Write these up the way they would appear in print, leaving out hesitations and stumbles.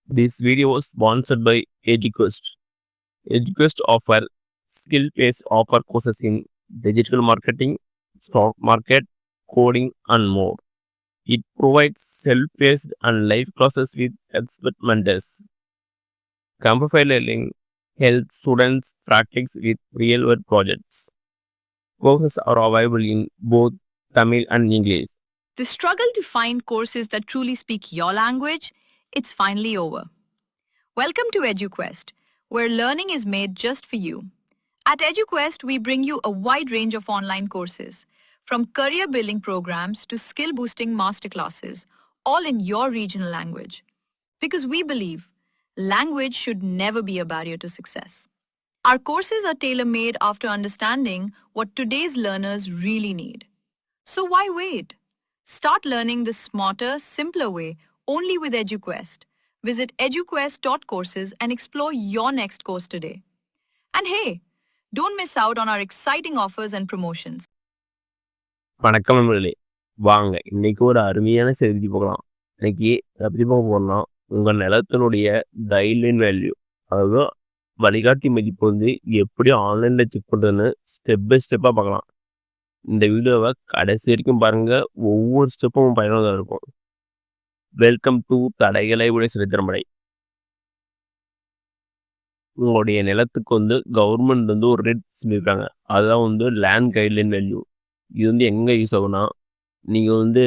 This video was sponsored by EduQuest. EduQuest offer skill-based offer courses in digital marketing, stock market, coding, and more. It provides self-paced and live classes with expert mentors. Camplify Learning helps students practice with real-world projects. Courses are available in both Tamil and English. The struggle to find courses that truly speak your language, it's finally over. Welcome to EduQuest, where learning is made just for you. At EduQuest, we bring you a wide range of online courses, from career building programs to skill boosting masterclasses, all in your regional language. Because we believe language should never be a barrier to success. Our courses are tailor made after understanding what today's learners really need. So why wait? Start learning the smarter, simpler way only with EduQuest. Visit eduquest.courses and explore your next course today. And hey, don't miss out on our exciting offers and promotions. வணக்கம் நண்பர்களே, வாங்க இன்னைக்கு ஒரு அருமையான செய்தி பார்க்கலாம். இன்னைக்கு எப்படி பார்க்க போறோம்னா, உங்கள் நிலத்தினுடைய கைட்லைன் வேல்யூ, அதாவது வழிகாட்டி மதிப்பு வந்து எப்படி ஆன்லைனில் செக் பண்ணுறதுன்னு ஸ்டெப் பை ஸ்டெப்பாக பார்க்கலாம். இந்த வீடியோவை கடைசி வரைக்கும் பாருங்க, ஒவ்வொரு ஸ்டெப்பும் பயனுள்ளதாக இருக்கும். வெல்கம் டு தடைகளை விட சரித்திரமடை. உங்களுடைய நிலத்துக்கு வந்து கவர்மெண்ட் வந்து ஒரு ரேட் சொல்லியிருக்காங்க. அதுதான் வந்து லேண்ட் கைட்லைன் வேல்யூ. இது வந்து எங்கே யூஸ் ஆகும்னா, நீங்கள் வந்து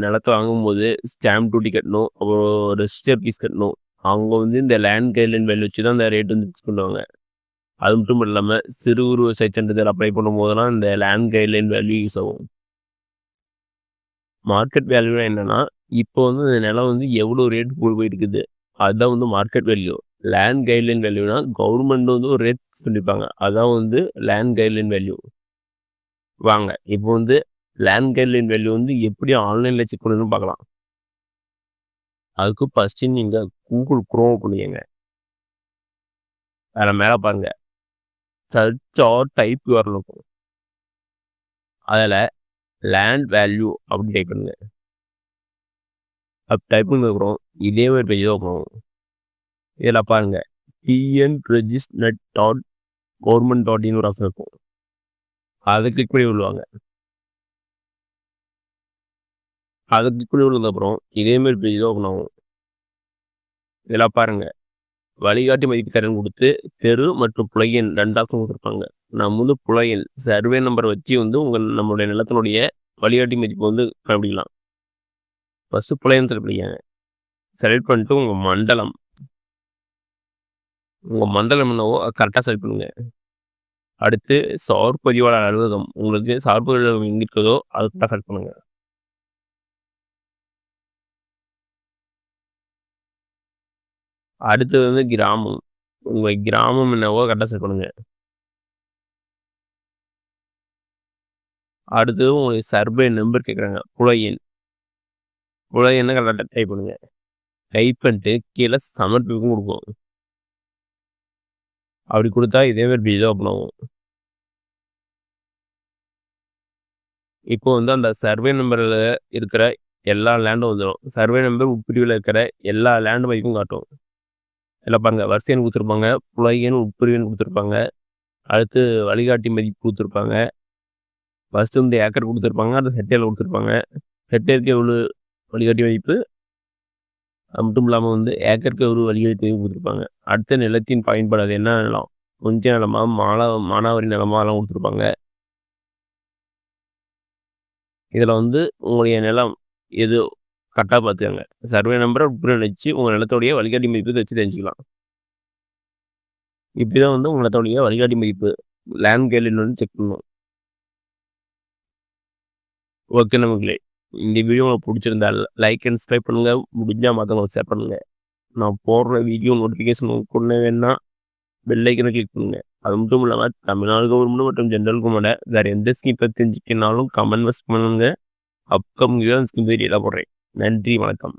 நிலத்தை வாங்கும்போது ஸ்டாம்ப் டியூட்டி கட்டணும், அப்புறம் ரெஜிஸ்டர் ஃபீஸ் கட்டணும். அவங்க வந்து இந்த லேண்ட் கைட்லைன் வேல்யூ வச்சு தான் இந்த ரேட் வந்து ஃபிக்ஸ் பண்ணுவாங்க. அது மட்டும் இல்லாமல் சிறு குறு விவசாய சான்றிதழ் அப்ளை பண்ணும்போதெல்லாம் இந்த லேண்ட் கைட்லைன் வேல்யூ யூஸ் ஆகும். மார்க்கெட் வேல்யூனா என்னென்னா, இப்போ வந்து இந்த நிலம் வந்து எவ்வளோ ரேட் போயிட்டு இருக்குது, அதுதான் வந்து மார்க்கெட் வேல்யூ. லேண்ட் கைட்லைன் வேல்யூனா கவர்மெண்ட் வந்து ஒரு ரேட் சொல்லியிருப்பாங்க, அதுதான் வந்து லேண்ட் கைட்லைன் வேல்யூ. வாங்க இப்போ வந்து லேண்ட் கைட்லைன் வேல்யூ வந்து எப்படி ஆன்லைனில் செக் பண்ணணும்னு பார்க்கலாம். அதுக்கு ஃபஸ்ட்டு நீங்கள் கூகுள் குரோம் பண்ணிக்கங்க. அதில் மேலே பாருங்க, சர்ச் ஆர் டைப் வரணும். அதில் லேண்ட் வேல்யூ அப்படின்னு டைப் பண்ணுங்க. அப்படி டைப் பண்ணிக்கிறோம், இதே மாதிரி பேஜ் தான் போகும். இதில் பாருங்க, TN register dot government dot in ஒரு ஆப்ஷன் இருக்கும். அதை கிளிக் பண்ணி விடுவாங்க. அதை கிளிக் பண்ணி விடுறதுக்கப்புறம் இதேமாரி பேஜ் தான் ஓப்பன் ஆகும். இதில் பாருங்க, வழிகாட்டி மதிப்பு தரன் கொடுத்து தெரு மற்றும் புலையன் 2 ஆப்ஷன் கொடுத்துருப்பாங்க. நம்ம வந்து புலையன் சர்வே நம்பரை வச்சு வந்து நம்மளுடைய நிலத்தினுடைய வழிகாட்டி மதிப்பு வந்து கண்டுபிடிக்கலாம். ஃபஸ்ட்டு புலையன் செலக்ட் பண்ணிக்கங்க. செலக்ட் பண்ணிட்டு உங்கள் மண்டலம் என்னவோ கரெக்டாக செலக்ட் பண்ணுங்க. அடுத்து சார் பதிவாளர் அலுவலகம், உங்களுக்கு சார் பதிவாளர் எங்கே இருக்குதோ அது கரெக்டாக செலக்ட் பண்ணுங்க. அடுத்தது வந்து கிராமம், உங்கள் கிராமம் என்னவோ கரெக்டாக செலக்ட் பண்ணுங்க. அடுத்தது உங்களுக்கு சர்வே நம்பர் கேட்குறாங்க, புலையன் கரெக்டாக டைப் பண்ணுங்க. டைப் பண்ணிட்டு கீழே சமர்ப்பிப்பும் கொடுக்கும். அப்படி கொடுத்தா இதேமாதிரி பேஜ் தான் ஓப்பன் ஆகும். இப்போ வந்து அந்த சர்வே நம்பரில் இருக்கிற எல்லா லேண்டும் வந்துடும். சர்வே நம்பர் உட்பிரிவில் இருக்கிற எல்லா லேண்டு மதிப்பும் காட்டும். இதில் பாருங்கள், வரிசைன்னு கொடுத்துருப்பாங்க, புலையன் உட்பிரிவுன்னு கொடுத்துருப்பாங்க, அடுத்து வழிகாட்டி மதிப்பு கொடுத்துருப்பாங்க, ஃபஸ்ட்டு வந்து ஏக்கர் கொடுத்துருப்பாங்க, அது ஹெக்டேரில் கொடுத்துருப்பாங்க. ஹெக்டேருக்கு எவ்வளோ வழிகாட்டி மதிப்பு, அது மட்டும் இல்லாமல் வந்து ஏக்கருக்கு எவ்வளோ வழிகாட்டி மதிப்பு கொடுத்துருப்பாங்க. அடுத்த நிலத்தின் பயன்பாடு, அது என்ன நிலம், கொஞ்ச நிலமா, மானாவாரி நிலமா, அதெல்லாம் கொடுத்துருப்பாங்க. இதில் வந்து உங்களுடைய நிலம் எது கரெக்டாக பார்த்துக்கோங்க. சர்வே நம்பரை உட்பிரிவு வச்சு உங்கள் நிலத்தோடைய வழிகாட்டி மதிப்பு வச்சு தெரிஞ்சுக்கலாம். இப்படி தான் வந்து உங்கள் நிலத்தோடைய வழிகாட்டி மதிப்பு லேண்ட் கைட்லைன் வந்து செக் பண்ணணும். ஓகே நமக்கு இந்த வீடியோ உங்களுக்கு பிடிச்சிருந்தா லைக் அண்ட் சப்ஸ்கிரைப் பண்ணுங்கள். முடிஞ்சால் மற்றவங்களுக்கு ஷேர் பண்ணுங்கள். நான் போடுற வீடியோ நோட்டிஃபிகேஷன் கொண்டு வேணால் பெல் ஐக்கனை கிளிக் பண்ணுங்கள். அது மட்டும் இல்லாமல் தமிழ்நாடு கவர்மெண்ட் மற்றும் ஜென்ரல் கவர்மெண்ட் வேறு எந்த ஸ்கீம் பற்றி தெரிஞ்சுக்கினாலும் கமெண்ட் பண்ணுங்க. அப்கமிங் ஸ்கீம் வீடியோலாம் போடுறேன். நன்றி, வணக்கம்.